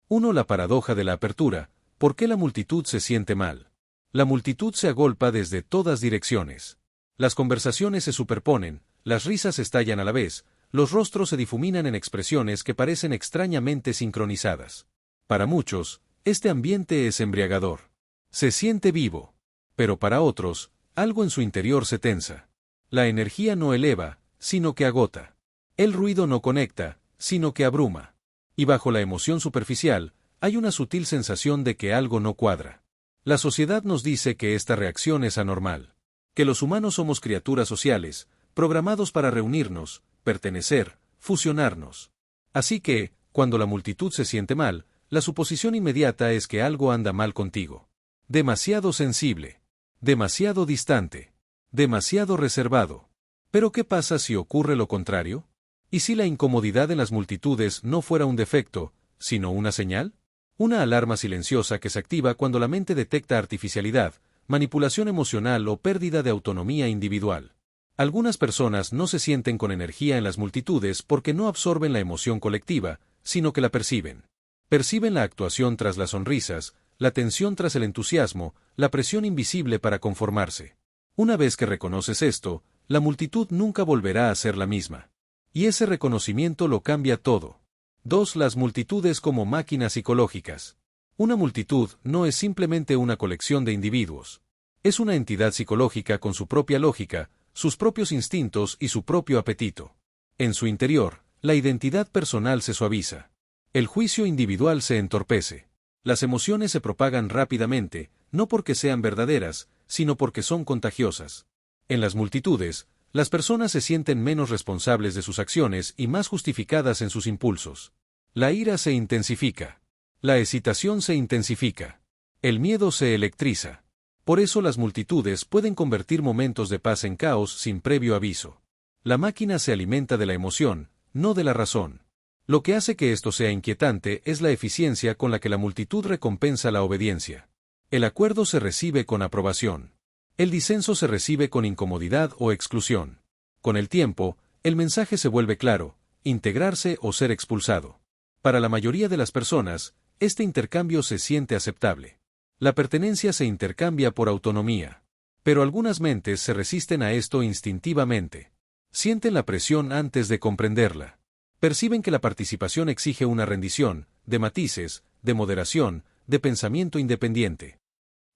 1. La paradoja de la apertura. ¿Por qué la multitud se siente mal? La multitud se agolpa desde todas direcciones. Las conversaciones se superponen, las risas estallan a la vez, los rostros se difuminan en expresiones que parecen extrañamente sincronizadas. Para muchos, este ambiente es embriagador. Se siente vivo. Pero para otros, algo en su interior se tensa. La energía no eleva, sino que agota. El ruido no conecta, sino que abruma. Y bajo la emoción superficial, hay una sutil sensación de que algo no cuadra. La sociedad nos dice que esta reacción es anormal. Que los humanos somos criaturas sociales, programados para reunirnos, pertenecer, fusionarnos. Así que, cuando la multitud se siente mal, la suposición inmediata es que algo anda mal contigo. Demasiado sensible. Demasiado distante. Demasiado reservado. ¿Pero qué pasa si ocurre lo contrario? ¿Y si la incomodidad en las multitudes no fuera un defecto, sino una señal? Una alarma silenciosa que se activa cuando la mente detecta artificialidad, manipulación emocional o pérdida de autonomía individual. Algunas personas no se sienten con energía en las multitudes porque no absorben la emoción colectiva, sino que la perciben. Perciben la actuación tras las sonrisas, la tensión tras el entusiasmo, la presión invisible para conformarse. Una vez que reconoces esto, la multitud nunca volverá a ser la misma. Y ese reconocimiento lo cambia todo. 2. Las multitudes como máquinas psicológicas. Una multitud no es simplemente una colección de individuos. Es una entidad psicológica con su propia lógica, sus propios instintos y su propio apetito. En su interior, la identidad personal se suaviza. El juicio individual se entorpece. Las emociones se propagan rápidamente, no porque sean verdaderas, sino porque son contagiosas. En las multitudes, las personas se sienten menos responsables de sus acciones y más justificadas en sus impulsos. La ira se intensifica. La excitación se intensifica. El miedo se electriza. Por eso las multitudes pueden convertir momentos de paz en caos sin previo aviso. La máquina se alimenta de la emoción, no de la razón. Lo que hace que esto sea inquietante es la eficiencia con la que la multitud recompensa la obediencia. El acuerdo se recibe con aprobación. El disenso se recibe con incomodidad o exclusión. Con el tiempo, el mensaje se vuelve claro: integrarse o ser expulsado. Para la mayoría de las personas, este intercambio se siente aceptable. La pertenencia se intercambia por autonomía. Pero algunas mentes se resisten a esto instintivamente. Sienten la presión antes de comprenderla. Perciben que la participación exige una rendición, de matices, de moderación, de pensamiento independiente.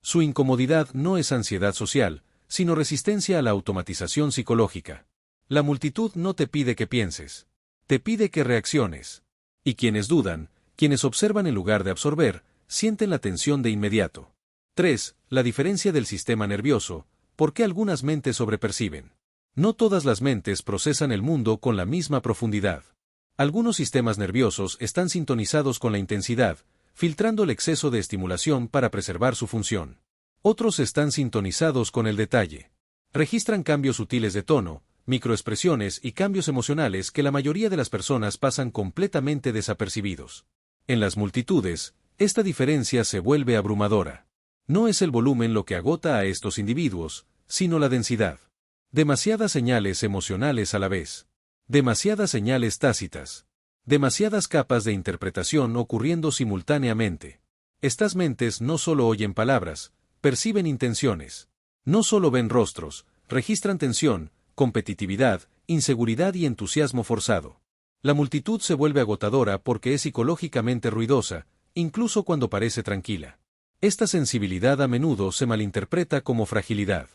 Su incomodidad no es ansiedad social, sino resistencia a la automatización psicológica. La multitud no te pide que pienses. Te pide que reacciones. Y quienes dudan, quienes observan en lugar de absorber, sienten la tensión de inmediato. 3. La diferencia del sistema nervioso. ¿Por qué algunas mentes sobreperciben? No todas las mentes procesan el mundo con la misma profundidad. Algunos sistemas nerviosos están sintonizados con la intensidad, filtrando el exceso de estimulación para preservar su función. Otros están sintonizados con el detalle. Registran cambios sutiles de tono, microexpresiones y cambios emocionales que la mayoría de las personas pasan completamente desapercibidos. En las multitudes, esta diferencia se vuelve abrumadora. No es el volumen lo que agota a estos individuos, sino la densidad. Demasiadas señales emocionales a la vez. Demasiadas señales tácitas. Demasiadas capas de interpretación ocurriendo simultáneamente. Estas mentes no solo oyen palabras, perciben intenciones. No solo ven rostros, registran tensión, competitividad, inseguridad y entusiasmo forzado. La multitud se vuelve agotadora porque es psicológicamente ruidosa, incluso cuando parece tranquila. Esta sensibilidad a menudo se malinterpreta como fragilidad.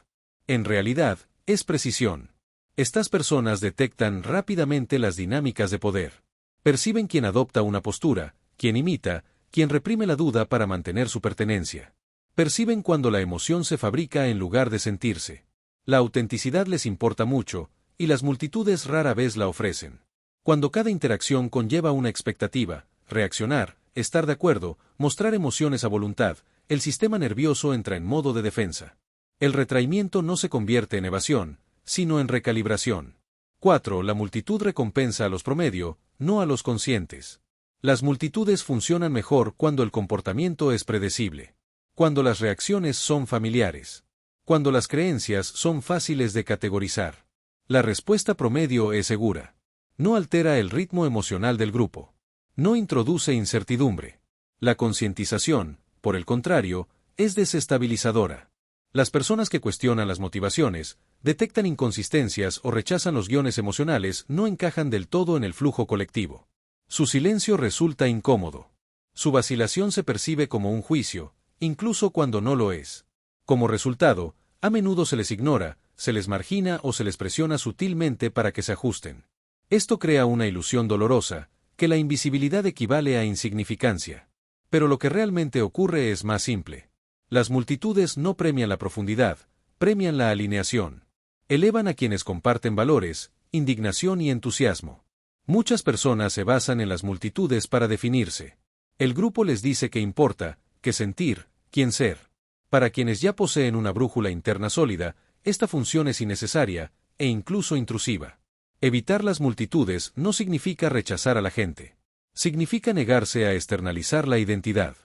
En realidad, es precisión. Estas personas detectan rápidamente las dinámicas de poder. Perciben quién adopta una postura, quién imita, quién reprime la duda para mantener su pertenencia. Perciben cuando la emoción se fabrica en lugar de sentirse. La autenticidad les importa mucho, y las multitudes rara vez la ofrecen. Cuando cada interacción conlleva una expectativa, reaccionar, estar de acuerdo, mostrar emociones a voluntad, el sistema nervioso entra en modo de defensa. El retraimiento no se convierte en evasión, sino en recalibración. 4. La multitud recompensa a los promedio, no a los conscientes. Las multitudes funcionan mejor cuando el comportamiento es predecible. Cuando las reacciones son familiares. Cuando las creencias son fáciles de categorizar. La respuesta promedio es segura. No altera el ritmo emocional del grupo. No introduce incertidumbre. La concientización, por el contrario, es desestabilizadora. Las personas que cuestionan las motivaciones, detectan inconsistencias o rechazan los guiones emocionales no encajan del todo en el flujo colectivo. Su silencio resulta incómodo. Su vacilación se percibe como un juicio, incluso cuando no lo es. Como resultado, a menudo se les ignora, se les margina o se les presiona sutilmente para que se ajusten. Esto crea una ilusión dolorosa, que la invisibilidad equivale a insignificancia. Pero lo que realmente ocurre es más simple. Las multitudes no premian la profundidad, premian la alineación. Elevan a quienes comparten valores, indignación y entusiasmo. Muchas personas se basan en las multitudes para definirse. El grupo les dice qué importa, qué sentir, quién ser. Para quienes ya poseen una brújula interna sólida, esta función es innecesaria, e incluso intrusiva. Evitar las multitudes no significa rechazar a la gente. Significa negarse a externalizar la identidad.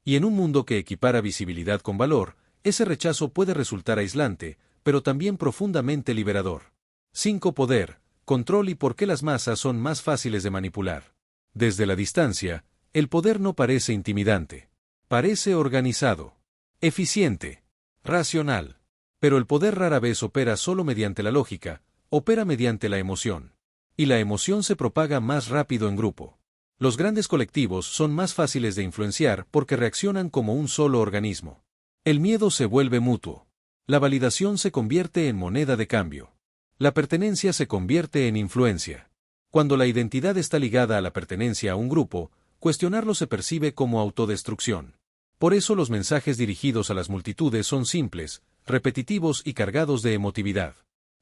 Y en un mundo que equipara visibilidad con valor, ese rechazo puede resultar aislante, pero también profundamente liberador. 5. Poder, control y por qué las masas son más fáciles de manipular. Desde la distancia, el poder no parece intimidante. Parece organizado, eficiente, racional. Pero el poder rara vez opera solo mediante la lógica, opera mediante la emoción. Y la emoción se propaga más rápido en grupo. Los grandes colectivos son más fáciles de influenciar porque reaccionan como un solo organismo. El miedo se vuelve mutuo. La validación se convierte en moneda de cambio. La pertenencia se convierte en influencia. Cuando la identidad está ligada a la pertenencia a un grupo, cuestionarlo se percibe como autodestrucción. Por eso los mensajes dirigidos a las multitudes son simples, repetitivos y cargados de emotividad.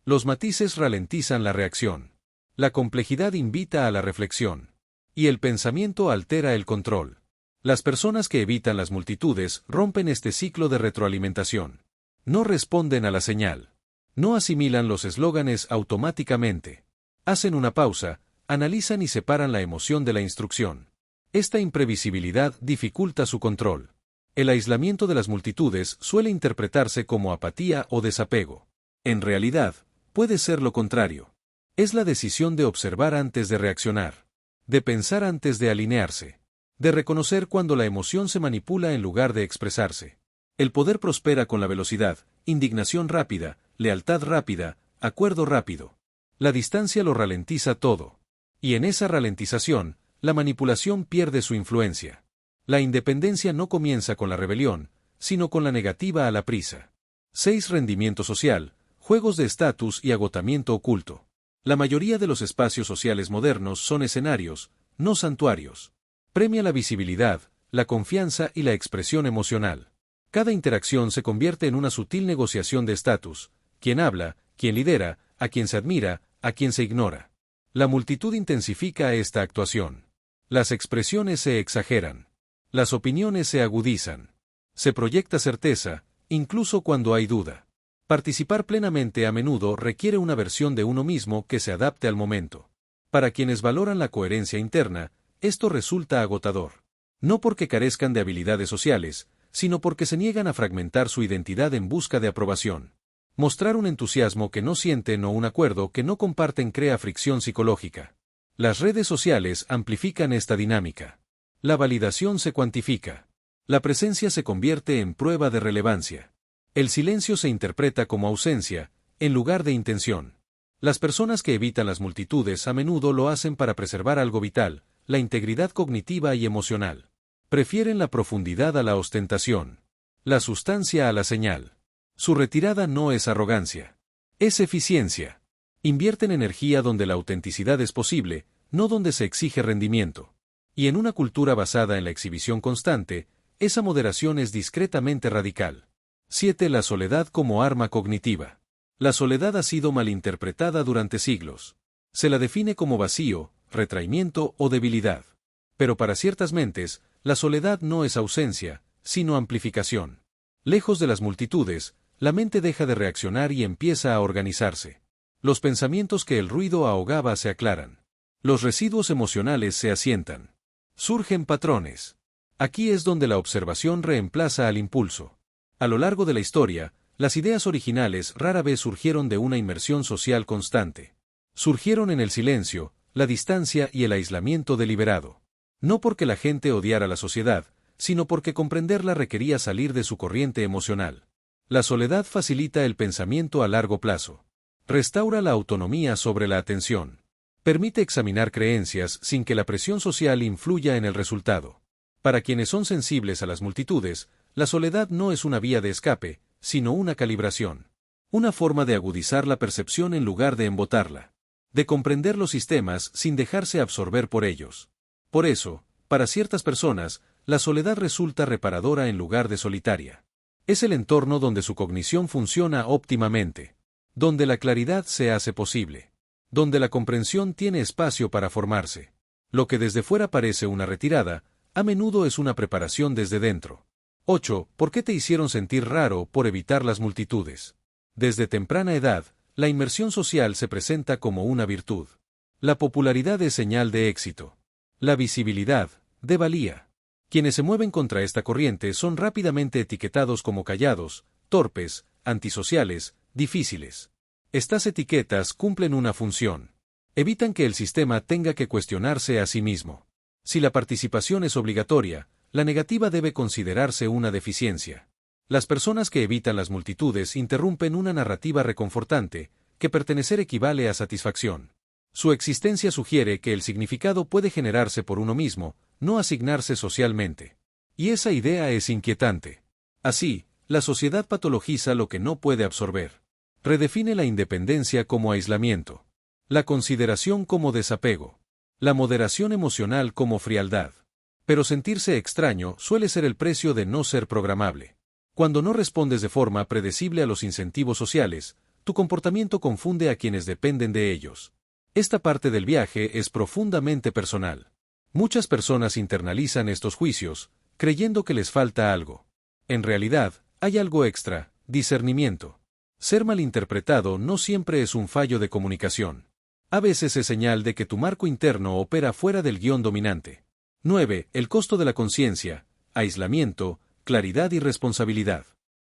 Los matices ralentizan la reacción. La complejidad invita a la reflexión. Y el pensamiento altera el control. Las personas que evitan las multitudes rompen este ciclo de retroalimentación. No responden a la señal. No asimilan los eslóganes automáticamente. Hacen una pausa, analizan y separan la emoción de la instrucción. Esta imprevisibilidad dificulta su control. El aislamiento de las multitudes suele interpretarse como apatía o desapego. En realidad, puede ser lo contrario. Es la decisión de observar antes de reaccionar. De pensar antes de alinearse. De reconocer cuando la emoción se manipula en lugar de expresarse. El poder prospera con la velocidad, indignación rápida, lealtad rápida, acuerdo rápido. La distancia lo ralentiza todo. Y en esa ralentización, la manipulación pierde su influencia. La independencia no comienza con la rebelión, sino con la negativa a la prisa. 6. Rendimiento social, juegos de estatus y agotamiento oculto. La mayoría de los espacios sociales modernos son escenarios, no santuarios. Premia la visibilidad, la confianza y la expresión emocional. Cada interacción se convierte en una sutil negociación de estatus, quién habla, quién lidera, a quién se admira, a quién se ignora. La multitud intensifica esta actuación. Las expresiones se exageran. Las opiniones se agudizan. Se proyecta certeza, incluso cuando hay duda. Participar plenamente a menudo requiere una versión de uno mismo que se adapte al momento. Para quienes valoran la coherencia interna, esto resulta agotador. No porque carezcan de habilidades sociales, sino porque se niegan a fragmentar su identidad en busca de aprobación. Mostrar un entusiasmo que no sienten o un acuerdo que no comparten crea fricción psicológica. Las redes sociales amplifican esta dinámica. La validación se cuantifica. La presencia se convierte en prueba de relevancia. El silencio se interpreta como ausencia, en lugar de intención. Las personas que evitan las multitudes a menudo lo hacen para preservar algo vital, la integridad cognitiva y emocional. Prefieren la profundidad a la ostentación. La sustancia a la señal. Su retirada no es arrogancia. Es eficiencia. Invierten energía donde la autenticidad es posible, no donde se exige rendimiento. Y en una cultura basada en la exhibición constante, esa moderación es discretamente radical. 7. La soledad como arma cognitiva. La soledad ha sido malinterpretada durante siglos. Se la define como vacío, retraimiento o debilidad. Pero para ciertas mentes, la soledad no es ausencia, sino amplificación. Lejos de las multitudes, la mente deja de reaccionar y empieza a organizarse. Los pensamientos que el ruido ahogaba se aclaran. Los residuos emocionales se asientan. Surgen patrones. Aquí es donde la observación reemplaza al impulso. A lo largo de la historia, las ideas originales rara vez surgieron de una inmersión social constante. Surgieron en el silencio, la distancia y el aislamiento deliberado. No porque la gente odiara la sociedad, sino porque comprenderla requería salir de su corriente emocional. La soledad facilita el pensamiento a largo plazo. Restaura la autonomía sobre la atención. Permite examinar creencias sin que la presión social influya en el resultado. Para quienes son sensibles a las multitudes, la soledad no es una vía de escape, sino una calibración. Una forma de agudizar la percepción en lugar de embotarla. De comprender los sistemas sin dejarse absorber por ellos. Por eso, para ciertas personas, la soledad resulta reparadora en lugar de solitaria. Es el entorno donde su cognición funciona óptimamente. Donde la claridad se hace posible. Donde la comprensión tiene espacio para formarse. Lo que desde fuera parece una retirada, a menudo es una preparación desde dentro. 8. ¿Por qué te hicieron sentir raro por evitar las multitudes? Desde temprana edad, la inmersión social se presenta como una virtud. La popularidad es señal de éxito. La visibilidad, de valía. Quienes se mueven contra esta corriente son rápidamente etiquetados como callados, torpes, antisociales, difíciles. Estas etiquetas cumplen una función. Evitan que el sistema tenga que cuestionarse a sí mismo. Si la participación es obligatoria, la negativa debe considerarse una deficiencia. Las personas que evitan las multitudes interrumpen una narrativa reconfortante, que pertenecer equivale a satisfacción. Su existencia sugiere que el significado puede generarse por uno mismo, no asignarse socialmente. Y esa idea es inquietante. Así, la sociedad patologiza lo que no puede absorber. Redefine la independencia como aislamiento. La consideración como desapego. La moderación emocional como frialdad. Pero sentirse extraño suele ser el precio de no ser programable. Cuando no respondes de forma predecible a los incentivos sociales, tu comportamiento confunde a quienes dependen de ellos. Esta parte del viaje es profundamente personal. Muchas personas internalizan estos juicios, creyendo que les falta algo. En realidad, hay algo extra, discernimiento. Ser malinterpretado no siempre es un fallo de comunicación. A veces es señal de que tu marco interno opera fuera del guión dominante. 9. El costo de la conciencia, aislamiento, claridad y responsabilidad.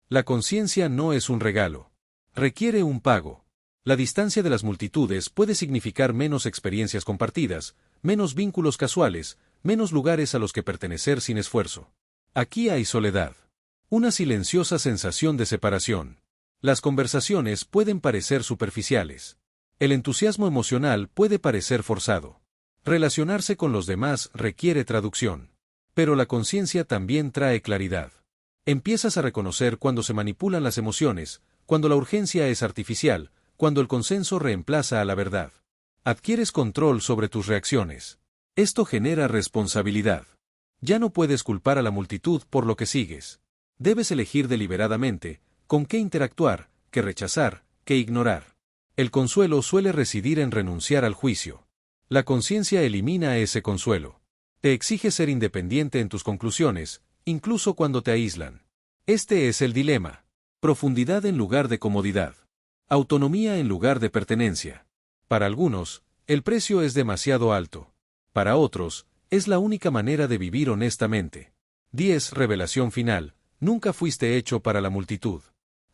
La conciencia no es un regalo. Requiere un pago. La distancia de las multitudes puede significar menos experiencias compartidas, menos vínculos casuales, menos lugares a los que pertenecer sin esfuerzo. Aquí hay soledad. Una silenciosa sensación de separación. Las conversaciones pueden parecer superficiales. El entusiasmo emocional puede parecer forzado. Relacionarse con los demás requiere traducción. Pero la conciencia también trae claridad. Empiezas a reconocer cuando se manipulan las emociones, cuando la urgencia es artificial, cuando el consenso reemplaza a la verdad. Adquieres control sobre tus reacciones. Esto genera responsabilidad. Ya no puedes culpar a la multitud por lo que sigues. Debes elegir deliberadamente con qué interactuar, qué rechazar, qué ignorar. El consuelo suele residir en renunciar al juicio. La conciencia elimina ese consuelo. Te exige ser independiente en tus conclusiones, incluso cuando te aíslan. Este es el dilema. Profundidad en lugar de comodidad. Autonomía en lugar de pertenencia. Para algunos, el precio es demasiado alto. Para otros, es la única manera de vivir honestamente. 10. Revelación final. Nunca fuiste hecho para la multitud.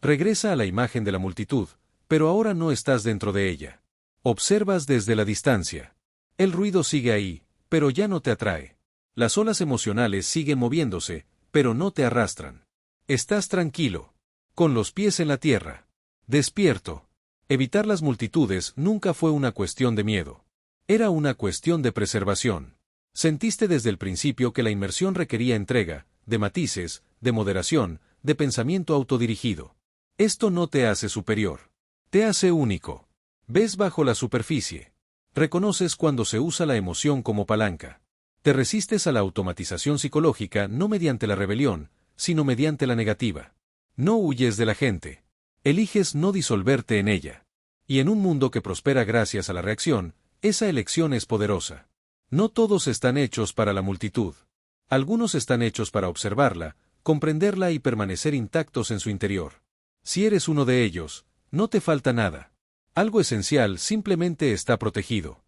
Regresa a la imagen de la multitud, pero ahora no estás dentro de ella. Observas desde la distancia. El ruido sigue ahí, pero ya no te atrae. Las olas emocionales siguen moviéndose, pero no te arrastran. Estás tranquilo. Con los pies en la tierra. Despierto. Evitar las multitudes nunca fue una cuestión de miedo. Era una cuestión de preservación. Sentiste desde el principio que la inmersión requería entrega, de matices, de moderación, de pensamiento autodirigido. Esto no te hace superior. Te hace único. Ves bajo la superficie. Reconoces cuando se usa la emoción como palanca. Te resistes a la automatización psicológica no mediante la rebelión, sino mediante la negativa. No huyes de la gente. Eliges no disolverte en ella. Y en un mundo que prospera gracias a la reacción, esa elección es poderosa. No todos están hechos para la multitud. Algunos están hechos para observarla, comprenderla y permanecer intactos en su interior. Si eres uno de ellos, no te falta nada. Algo esencial simplemente está protegido.